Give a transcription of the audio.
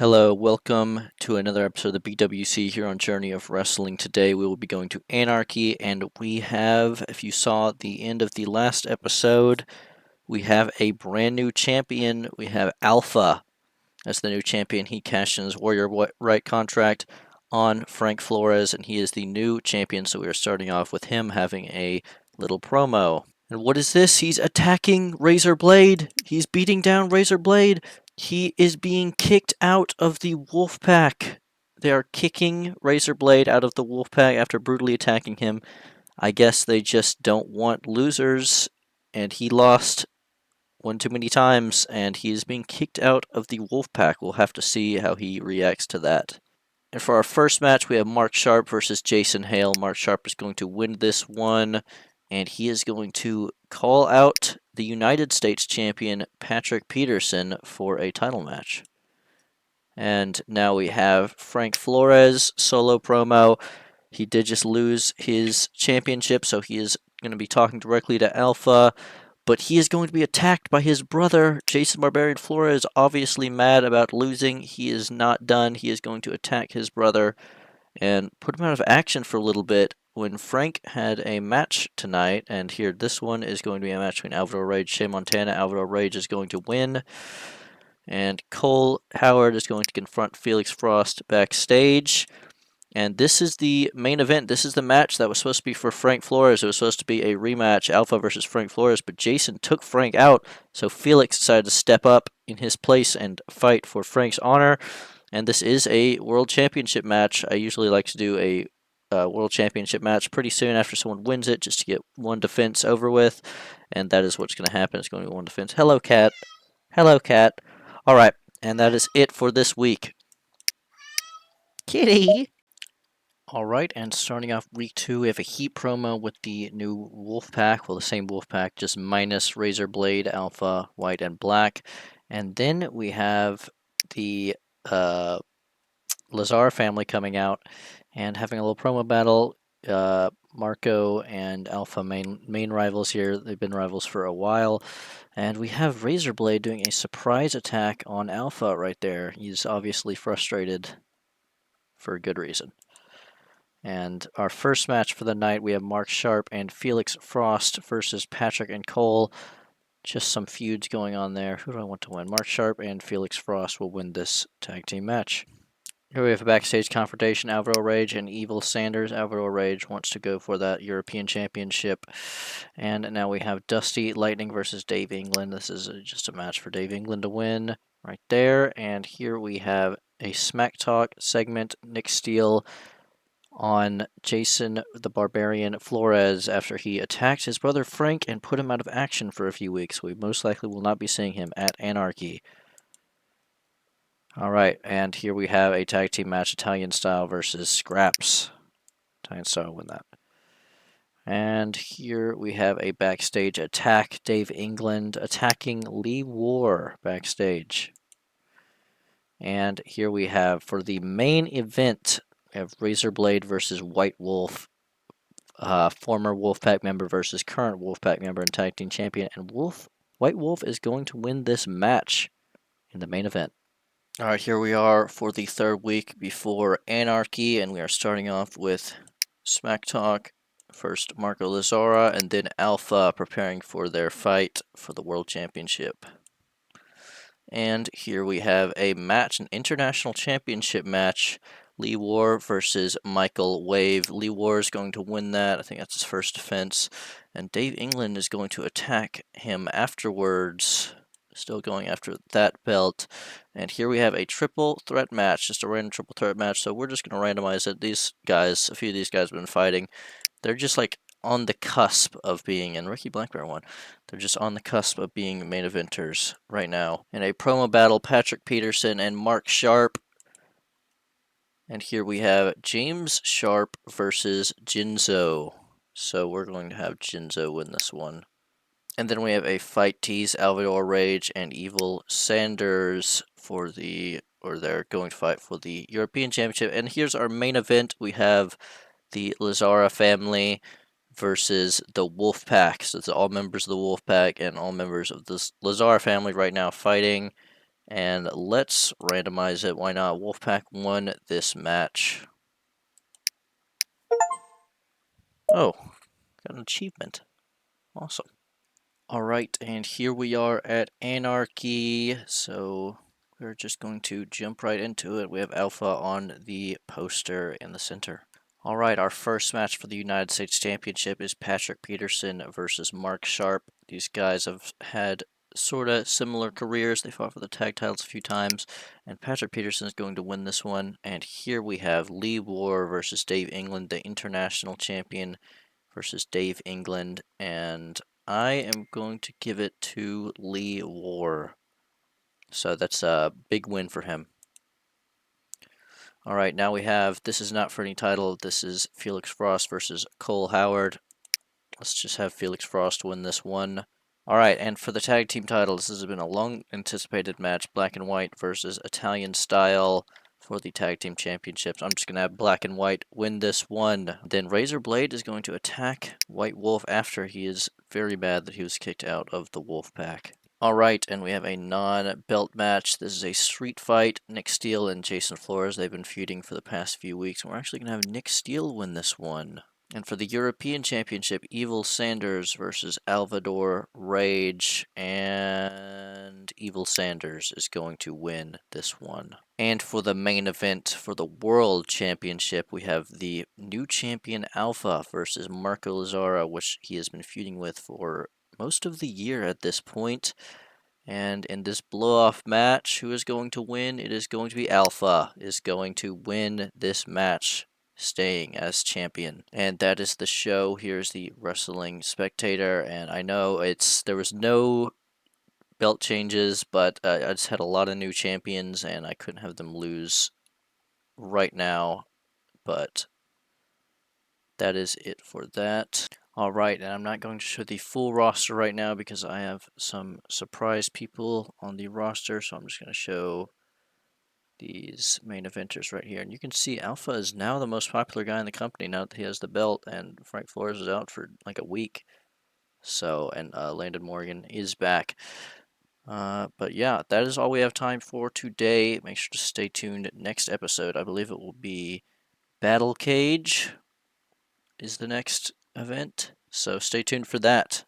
Hello, welcome to another episode of the BWC here on Journey of Wrestling. Today we will be going to Anarchy, and we have, if you saw at the end of the last episode, we have a brand new champion. We have Alpha as the new champion. He cashed in his Warrior Right contract on Frank Flores, and he is the new champion, so we are starting off with him having a little promo. And what is this? He's attacking Razor Blade. He's beating down Razor Blade. He is being kicked out of the wolf pack. They are kicking Razor Blade out of the wolf pack after brutally attacking him. I guess they just don't want losers, and he lost one too many times, and he is being kicked out of the wolf pack. We'll have to see how he reacts to that. And for our first match, we have Mark Sharp versus Jason Hale. Mark Sharp is going to win this one, and he is going to call out the United States champion Patrick Peterson for a title match. And now we have Frank Flores solo promo. He did just lose his championship, so he is going to be talking directly to Alpha, but he is going to be attacked by his brother, Jason Barbarian Flores, obviously mad about losing. He is not done. He is going to attack his brother and put him out of action for a little bit. When Frank had a match tonight, and here this one is going to be a match between Alvaro Rage, Shea Montana. Alvaro Rage is going to win, and Cole Howard is going to confront Felix Frost backstage. And this is the main event. This is the match that was supposed to be for Frank Flores. It was supposed to be a rematch, Alpha versus Frank Flores, but Jason took Frank out, so Felix decided to step up in his place and fight for Frank's honor. And this is a World Championship match. I usually like to do a World Championship match pretty soon after someone wins it, just to get one defense over with. And that is what's going to happen. It's going to be one defense. Hello, Cat. Hello, Cat. All right, and that is it for this week. Kitty. All right, and starting off week 2, we have a heat promo with the new Wolfpack. Well, the same Wolfpack, just minus Razor Blade, Alpha, White, and Black. And then we have the Lazar family coming out and having a little promo battle. Marco and Alpha main rivals here. They've been rivals for a while. And we have Razor Blade doing a surprise attack on Alpha right there. He's obviously frustrated for a good reason. And our first match for the night, we have Mark Sharp and Felix Frost versus Patrick and Cole. Just some feuds going on there. Who do I want to win? Mark Sharp and Felix Frost will win this tag team match. Here we have a backstage confrontation. Alvaro Rage and Evil Sanders. Alvaro Rage wants to go for that European Championship. And now we have Dusty Lightning versus Dave England. This is just a match for Dave England to win right there. And here we have a Smack Talk segment. Nick Steele on Jason the Barbarian Flores after he attacked his brother Frank and put him out of action for a few weeks. We most likely will not be seeing him at Anarchy. Alright, and here we have a tag team match, Italian Style versus Scraps. Italian Style win that. And here we have a backstage attack, Dave England attacking Lee War backstage. And here we have, for the main event, we have Razor Blade versus White Wolf, former Wolfpack member versus current Wolfpack member and tag team champion. And White Wolf is going to win this match in the main event. All right, here we are for the third week before Anarchy, and we are starting off with Smack Talk. First, Marco Lazara, and then Alpha preparing for their fight for the World Championship. And here we have a match, an international championship match. Lee War versus Michael Wave. Lee War is going to win that. I think that's his first defense. And Dave England is going to attack him afterwards. Still going after that belt. And here we have a triple threat match. Just a random triple threat match. So we're just going to randomize it. These guys, a few of these guys have been fighting. They're just like on the cusp of being, and Ricky Blackbear won. They're just on the cusp of being main eventers right now. In a promo battle, Patrick Peterson and Mark Sharp. And here we have James Sharp versus Jinzo. So we're going to have Jinzo win this one. And then we have a fight tease, Alvaro Rage and Evil Sanders they're going to fight for the European Championship. And here's our main event. We have the Lazara family versus the Wolfpack. So it's all members of the Wolfpack and all members of the Lazara family right now fighting. And let's randomize it. Why not? Wolfpack won this match. Oh, got an achievement. Awesome. Alright, and here we are at Anarchy. So we're just going to jump right into it. We have Alpha on the poster in the center. Alright, our first match for the United States Championship is Patrick Peterson versus Mark Sharp. These guys have had sort of similar careers. They fought for the tag titles a few times, and Patrick Peterson is going to win this one. And here we have Lee War versus Dave England, the international champion, versus Dave England, and I am going to give it to Lee War. So that's a big win for him. All right, now we have, this is not for any title. This is Felix Frost versus Cole Howard. Let's just have Felix Frost win this one. All right, and for the tag team titles, this has been a long anticipated match, Black and White versus Italian Style for the tag team championships. I'm just going to have Black and White win this one. Then Razor Blade is going to attack White Wolf after he is very mad that he was kicked out of the Wolf Pack. All right, and we have a non-belt match. This is a street fight. Nick Steele and Jason Flores, they've been feuding for the past few weeks. We're actually going to have Nick Steele win this one. And for the European Championship, Evil Sanders versus Alvador Rage, and Evil Sanders is going to win this one. And for the main event for the World Championship, we have the new champion Alpha versus Marco Lazara, which he has been feuding with for most of the year at this point. And in this blow-off match, who is going to win? It is going to be Alpha is going to win this match, staying as champion. And that is the show. Here's the Wrestling Spectator, and I know there was no belt changes, but I just had a lot of new champions, and I couldn't have them lose right now, but that is it for that. Alright, and I'm not going to show the full roster right now because I have some surprise people on the roster, so I'm just going to show these main eventers right here. And you can see Alpha is now the most popular guy in the company now that he has the belt, and Frank Flores is out for like a week. So, and Landon Morgan is back. But yeah, that is all we have time for today. Make sure to stay tuned. Next episode, I believe it will be Battle Cage is the next event. So stay tuned for that.